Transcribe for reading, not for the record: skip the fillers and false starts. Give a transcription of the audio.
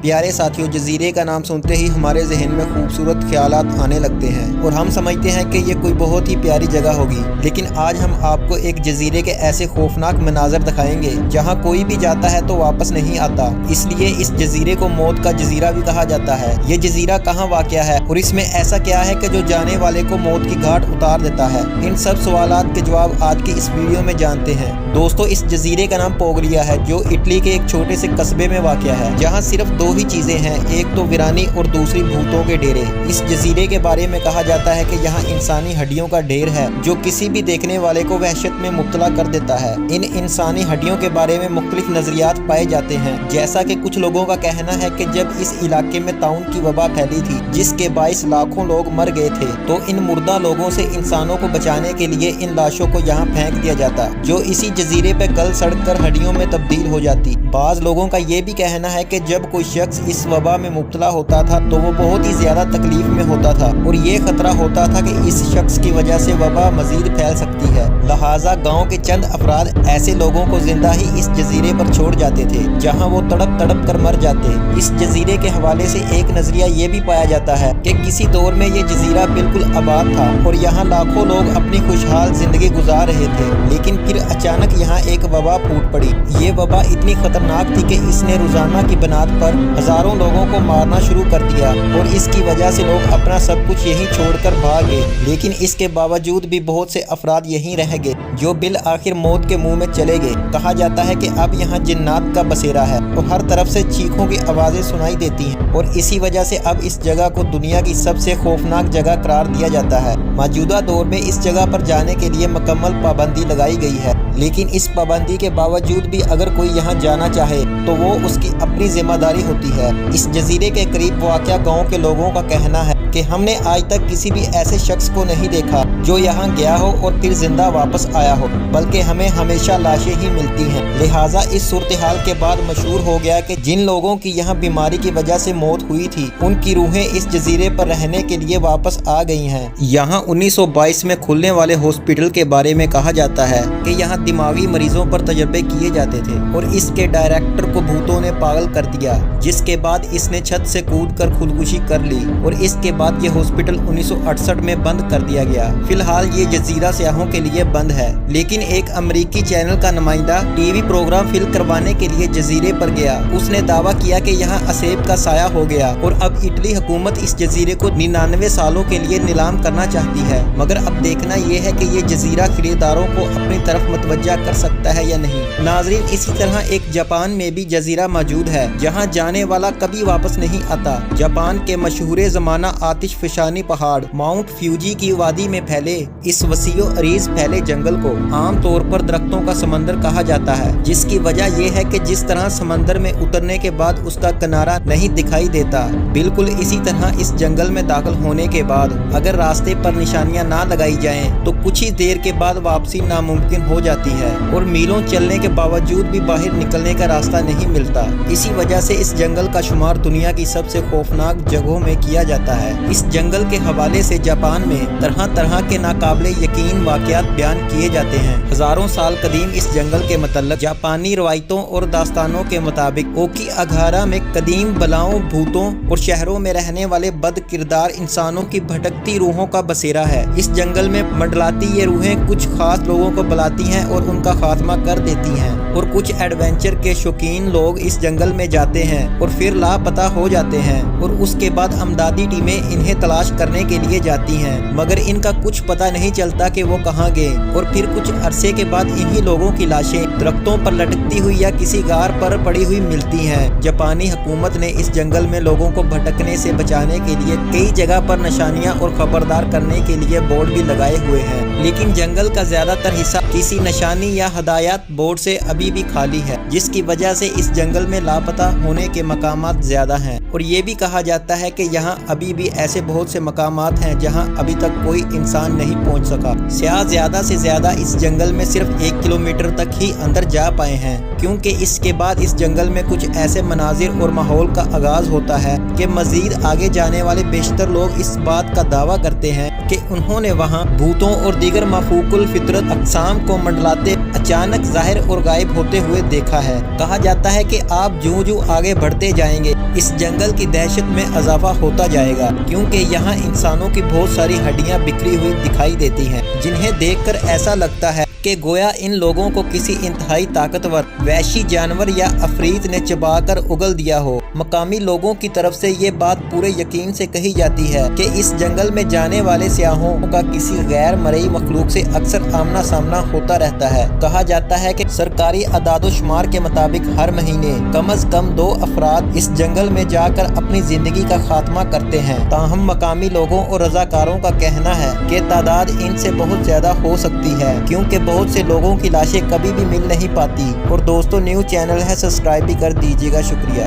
प्यारे साथियों, जजीरे का नाम सुनते ही हमारे जहन में खूबसूरत ख्यालात आने लगते हैं और हम समझते हैं कि ये कोई बहुत ही प्यारी जगह होगी। लेकिन आज हम आपको एक जजीरे के ऐसे खौफनाक मनाजर दिखाएंगे जहां कोई भी जाता है तो वापस नहीं आता। इसलिए इस जजीरे को मौत का जजीरा भी कहा जाता है। ये जजीरा कहाँ वाक़या है और इसमें ऐसा क्या है कि जो जाने वाले को मौत की घाट उतार देता है? इन सब सवालात के जवाब आज की इस वीडियो में जानते हैं। दोस्तों, इस जजीरे का नाम पोगलिया है जो इटली के एक छोटे से कस्बे में वाक़या है जहाँ सिर्फ दो ही चीजें हैं, एक तो वीरानी और दूसरी भूतों के डेरे। इस जजीरे के बारे में कहा जाता है कि यहाँ इंसानी हड्डियों का ढेर है जो किसी भी देखने वाले को वहशत में मुब्तला कर देता है। इन इंसानी हड्डियों के बारे में मुख्तलिफ नजरियात पाए जाते हैं। जैसा कि कुछ लोगों का कहना है कि जब इस इलाके में ताउन की वबा फैली थी जिसके बाइस लाखों लोग मर गए थे, तो इन मुर्दा लोगों से इंसानों को बचाने के लिए इन लाशों को यहाँ फेंक दिया जाता जो इसी जजीरे पे गल सड़ कर हड्डियों में तब्दील हो जाती। बाज लोगों का ये भी कहना है कि जब कोई शख्स इस वबा में मुब्तला होता था तो वो बहुत ही ज्यादा तकलीफ में होता था और ये खतरा होता था कि इस शख्स की वजह से वबा मजीद फैल सकती है। लिहाजा गांव के चंद अफराद ऐसे लोगों को जिंदा ही इस जजीरे पर छोड़ जाते थे जहां वो तड़प तड़प कर मर जाते। इस जजीरे के हवाले से एक नजरिया ये भी पाया जाता है कि किसी दौर में ये जजीरा बिल्कुल आबाद था और यहाँ लाखों लोग अपनी खुशहाल जिंदगी गुजार रहे थे। लेकिन फिर अचानक यहाँ एक वबा फूट पड़ी। ये वबा इतनी खतरनाक थी कि इसने रोजाना की बुनियाद पर हजारों लोगों को मारना शुरू कर दिया और इसकी वजह से लोग अपना सब कुछ यहीं छोड़कर भाग गए। लेकिन इसके बावजूद भी बहुत से अफराद यहीं रह गए जो बिल आखिर मौत के मुंह में चले गए। कहा जाता है कि अब यहाँ जिन्नात का बसेरा है और हर तरफ से चीखों की आवाजें सुनाई देती हैं और इसी वजह से अब इस जगह को दुनिया की सबसे खौफनाक जगह करार दिया जाता है। मौजूदा दौर में इस जगह पर जाने के लिए मुकम्मल पाबंदी लगाई गई है, लेकिन इस पाबंदी के बावजूद भी अगर कोई यहाँ जाना चाहे तो वो उसकी अपनी जिम्मेदारी होती है। इस जजीरे के करीब वाक़या गांव के लोगों का कहना है कि हमने आज तक किसी भी ऐसे शख्स को नहीं देखा जो यहाँ गया हो और फिर जिंदा वापस आया हो, बल्कि हमें हमेशा लाशें ही मिलती हैं। लिहाजा इस सूरत हाल के बाद मशहूर हो गया कि जिन लोगों की यहाँ बीमारी की वजह से मौत हुई थी उनकी रूहें इस जजीरे पर रहने के लिए वापस आ गई हैं। यहाँ 1922 में खुलने वाले हॉस्पिटल के बारे में कहा जाता है कि यहाँ दिमागी मरीजों पर तजर्बे किए जाते थे और इसके डायरेक्टर को भूतों ने पागल कर दिया, जिसके बाद इसने छत से कूद कर खुदकुशी कर ली और इसके बाद ये हॉस्पिटल 1968 में बंद कर दिया गया। फिलहाल ये जजीरा सियाहों के लिए बंद है, लेकिन एक अमेरिकी चैनल का नुमाइंदा टीवी प्रोग्राम फिल्म करवाने के लिए जजीरे पर गया। उसने दावा किया कि यहाँ असेब का साया हो गया और अब इटली हुकूमत इस जजीरे को 99 सालों के लिए नीलाम करना चाहती है। मगर अब देखना ये है कि ये जजीरा खरीदारों को अपनी तरफ मतवज्जा कर सकता है या नहीं। नाजरीन, इसी तरह एक जापान में भी जजीरा मौजूद है जहाँ जाने वाला कभी वापस नहीं आता। जापान के मशहूर जमाना आतिश फिशानी पहाड़ माउंट फ्यूजी की वादी में फैले इस वसीओ अरीज फैले जंगल को आम तौर पर दरख्तों का समंदर कहा जाता है, जिसकी वजह यह है कि जिस तरह समंदर में उतरने के बाद उसका किनारा नहीं दिखाई देता, बिल्कुल इसी तरह इस जंगल में दाखिल होने के बाद अगर रास्ते पर निशानियां ना लगाई जाएं तो कुछ ही देर के बाद वापसी नामुमकिन हो जाती है और मीलों चलने के बावजूद भी बाहर निकलने का रास्ता नहीं मिलता। इसी वजह से इस जंगल का शुमार दुनिया की सबसे खौफनाक जगहों में किया जाता है। इस जंगल के हवाले से जापान में तरह तरह के नाकाबिले यकीन वाक़यात बयान किए जाते हैं। हजारों साल कदीम इस जंगल के मतलब जापानी रवायतों और दास्तानों के मुताबिक ओकी अघारा में कदीम बलाओं, भूतों और शहरों में रहने वाले बद किरदार इंसानों की भटकती रूहों का बसेरा है। इस जंगल में मंडलाती ये रूहें कुछ खास लोगों को बुलाती हैं और उनका खात्मा कर देती हैं और कुछ एडवेंचर के शौकीन लोग इस जंगल में जाते हैं और फिर लापता हो जाते हैं और उसके बाद अमदादी टीमें इन्हें तलाश करने के लिए जाती हैं, मगर इनका कुछ पता नहीं चलता कि वो कहाँ गए और फिर कुछ अरसे के बाद इन्हीं लोगों की लाशें दरख्तों पर लटकती हुई या किसी गार पर पड़ी हुई मिलती हैं। जापानी हुकूमत ने इस जंगल में लोगों को भटकने से बचाने के लिए कई जगह पर निशानियां और खबरदार करने के लिए बोर्ड भी लगाए हुए हैं, लेकिन जंगल का ज्यादातर हिस्सा किसी निशानी या हदायत बोर्ड से अभी भी खाली है, जिसकी वजह से इस जंगल में लापता होने के मकामात ज्यादा हैं। और ये भी कहा जाता है कि यहाँ अभी भी ऐसे बहुत से मकामात हैं जहाँ अभी तक कोई इंसान नहीं पहुँच सका। सियाह ज्यादा से ज्यादा इस जंगल में सिर्फ 1 किलोमीटर तक ही अंदर जा पाए हैं, क्योंकि इसके बाद इस जंगल में कुछ ऐसे मनाजिर और माहौल का आगाज होता है कि मजीद आगे जाने वाले बेशतर लोग इस बात का दावा करते हैं कि उन्होंने वहाँ भूतों और दीगर मफूकुल फितरत अक़साम को मंडलाते अचानक ज़ाहिर और गायब होते हुए देखा है। कहा जाता है कि आप जूं आगे बढ़ते जाएंगे इस जंगल की दहशत में इजाफा होता जाएगा, क्योंकि यहाँ इंसानों की बहुत सारी हड्डियाँ बिखरी हुई दिखाई देती हैं, जिन्हें देखकर ऐसा लगता है कि गोया इन लोगों को किसी इंतहाई ताकतवर वहशी जानवर या अफरीत ने चबाकर उगल दिया हो। मकामी लोगों की तरफ से ये बात पूरे यकीन से कही जाती है कि इस जंगल में जाने वाले सियाहों का किसी गैर मरई मखलूक से अक्सर आमना सामना होता रहता है। कहा जाता है कि सरकारी अदादोशुमार के मुताबिक हर महीने कम अज कम 2 अफराद इस जंगल में जाकर अपनी जिंदगी का खात्मा करते हैं। ताहम मकामी लोगों और रजाकारों का कहना है कि तादाद इनसे बहुत ज्यादा हो सकती है, क्योंकि बहुत से लोगों की लाशें कभी भी मिल नहीं पाती। और दोस्तों, न्यू चैनल है, सब्सक्राइब भी कर दीजिएगा। शुक्रिया।